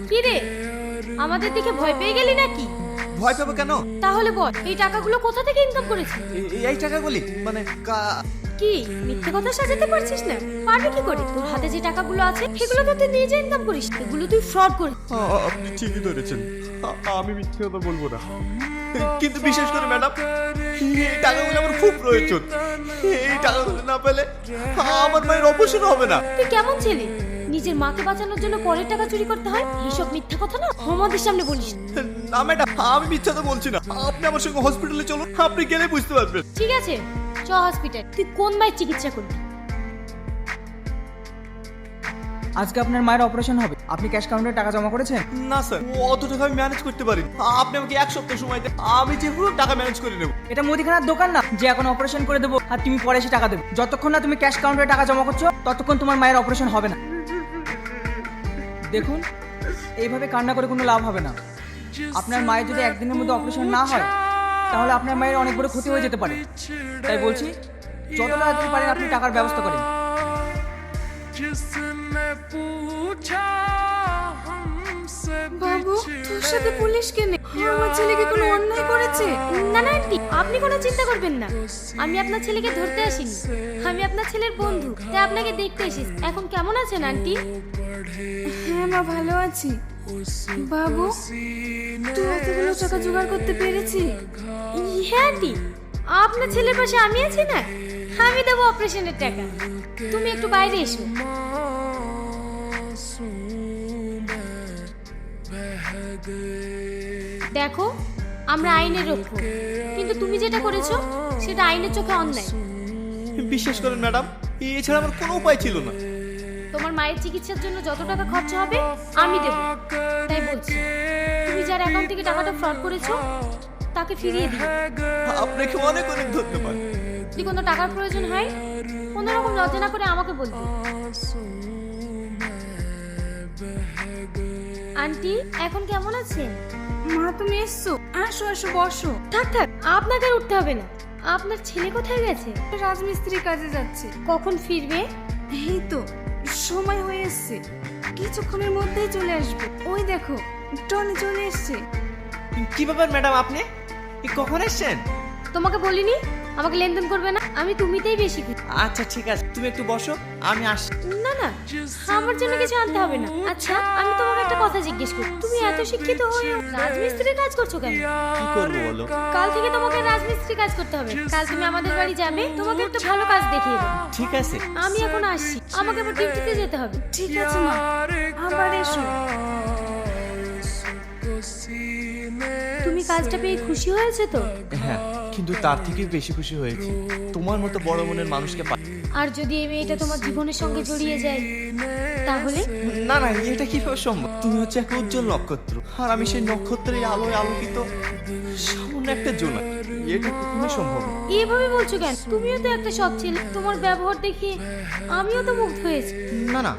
কি রে, আমাদের দিকে ভয় পেয়ে গেলি নাকি? ভয় পাবো কেন? তাহলে বল, এই টাকাগুলো কোথা থেকে ইনকাম করেছিস? এই টাকাগুলি মানে কি মিথ্যে কথা সাজাতে পারছিস না? পারবি কি করে? তোর হাতে যে টাকাগুলো আছে সেগুলো তো তুই নিজে ইনকাম করিস, এগুলো তুই ফ্রড করিস। আপনি ঠিকই ধরেছেন, আমি মিথ্যে কথা বলবো না। কিন্তু বিশেষ করে ম্যাডাম, এই টাকাগুলো আমার খুব প্রয়োজন। এই টাকাগুলো না পেলে আমার মায়ের অপারেশন হবে না। তুই কেমন ছেলে? নিজের মাকে বাঁচানোর জন্য পরের টাকা চুরি করতে হয়? এইসব মিথ্যা কথা না আমাদের সামনে বলিস না। না ম্যাডাম, আমি মিথ্যা তো বলছি না। আপনি আমার সঙ্গে হসপিটালে চলুন, আপনি গেলে বুঝতে পারবেন। ঠিক আছে, চ হসপিটাল। তুই কোন মায়ের চিকিৎসা করবি? আজকে আপনার মায়ের অপারেশন হবে, আপনি ক্যাশ কাউন্টারে টাকা জমা করেছেন? না স্যার, অত টাকা আমি ম্যানেজ করতে পারি। আপনি আমাকে এক সপ্তাহ সময় দেন, আমি যে পুরো টাকা ম্যানেজ করে নেব। এটা মুদিখানার দোকান না যে এখন অপারেশন করে দেবো আর তুমি পরে এসে টাকা দেবে। যতক্ষণ না তুমি ক্যাশ কাউন্টারে টাকা জমা করছো ততক্ষণ তোমার মায়ের অপারেশন হবে না। দেখুন, এইভাবে কান্না করে কোনো লাভ হবে না। আপনার মায়ের যদি একদিনের মধ্যে অপারেশন না হয় তাহলে আপনার মায়ের অনেক বড় ক্ষতি হয়ে যেতে পারে। তাই বলছি, যত তাড়াতাড়ি পারেন আপনি টাকার ব্যবস্থা করেন। বাবু, তোর সাথে পুলিশ কেন? আমার ছেলেকে কোনো অন্যায় করেছে? না না আন্টি, আপনি কোনো চিন্তা করবেন না। আমি আপনার ছেলেকে ধরতে আসিনি, আমি আপনার ছেলের বন্ধু, তাই আপনাকে দেখতে এসেছি। এখন কেমন আছেন আন্টি? হ্যাঁ মা, ভালো আছি। বাবু, তুই এতগুলো টাকা জোগাড় করতে পেরেছি? হ্যাঁ আন্টি, আপনার ছেলের পাশে আমি আছি না, আমি দেবো অপারেশনের টাকা। তুমি একটু বাইরে এসো। দেখো, আমরা আইনের রক্ষক, কিন্তু তুমি যেটা করেছো সেটা আইনের চোখে অন্যায়। বিশ্বাস করেন ম্যাডাম, এছাড়া আমার কোনো উপায় ছিল না। তোমার মায়ের চিকিৎসার জন্য যত টাকা খরচা হবে আমি দেব। তাই বলছি, তুমি যার অ্যাকাউন্ট থেকে টাকাটা ফ্রড করেছো তাকে ফিরিয়ে দিও। আপনাকে অনেক অনেক ধন্যবাদ। যদি কোনো টাকার প্রয়োজন হয় কোনো রকম লজ্জা না করে আমাকে বলবে। আন্টি, এখন কেমন আছেন? মা, তুমি এসছো? আসো আসো, বসো। থাক থাক, আপনাকে আর উঠতে হবে না। আপনার ছেলে কোথায় গেছে? রাজমিস্ত্রি কাজে যাচ্ছে। কখন ফিরবে? এই তো সময় হয়ে এসছে, কিছুক্ষণের মধ্যেই চলে আসবে। ওই দেখো, টনি চলে এসছে। কি ব্যাপার ম্যাডাম, আপনি কখন এসেছেন? তোমাকে বলিনি আমাকে লেনদেন করবে না? আমি তুমিতেই বেশি খুশি। আচ্ছা ঠিক আছে, তুমি একটু বসো, আমি আসি। না না, আমার জন্য কিছু আনতে হবে না। আচ্ছা, আমি তোমাকে একটা কথা জিজ্ঞেস করি, তুমি এত শিক্ষিত হয়েও রাজমিস্ত্রির কাজ করছো কেন? কি করবো বলো? কাল থেকে তোমাকে রাজমিস্ত্রি কাজ করতে হবে। কাল তুমি আমাদের বাড়ি যাবে, তোমাকে একটা ভালো কাজ দেখিয়ে দেবো। ঠিক আছে। আমি এখন আসছি, আমাকে আবার ডিউটিতে যেতে হবে। ঠিক আছে মা, আবার এসো। তুমি কাজটা পেয়ে খুশি হয়েছে তো? হ্যাঁ, কিন্তু তার থেকে বেশি খুশি হয়েছি তোমার মতো বড় মনের মানুষকে আর যদি এই মেয়েটা তোমার জীবনের সঙ্গে জড়িয়ে যায় তাহলে? না না, এটা কিভাবে সম্ভব? তুমি হচ্ছে এক উজ্জ্বল নক্ষত্র, আর আমি সেই নক্ষত্রের আলোয় আলোকিত সামান্য একটা জোনা। এটা কখনোই সম্ভব না। এভাবে বলছো কেন? তুমিও তো একটা সৎ ছেলে, তোমার ব্যবহার দেখে আমিও তো মুগ্ধ হয়েছি। না না,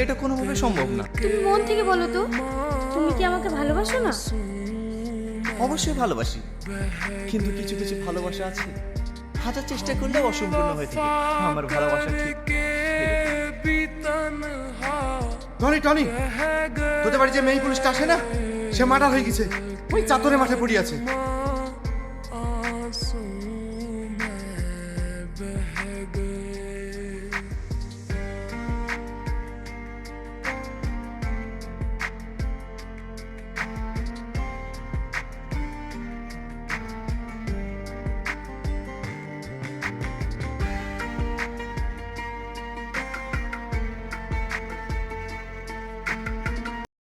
এটা কোনোভাবে সম্ভব না। তুমি মন থেকে বলো তো, তুমি কি আমাকে ভালোবাসো না? অবশ্যই ভালোবাসি, কিন্তু কিছু কিছু ভালোবাসা আছে হাজার চেষ্টা করলেও অসম্পূর্ণ হয়ে থাকে। আমার ভালোবাসা ঠিক টনি টনি, তোদের বাড়ি যে মেয়ে পুলিশটা আসে না, সে মার্ডার হয়ে গেছে, ওই চাতরে মাঠে পড়ে আছে।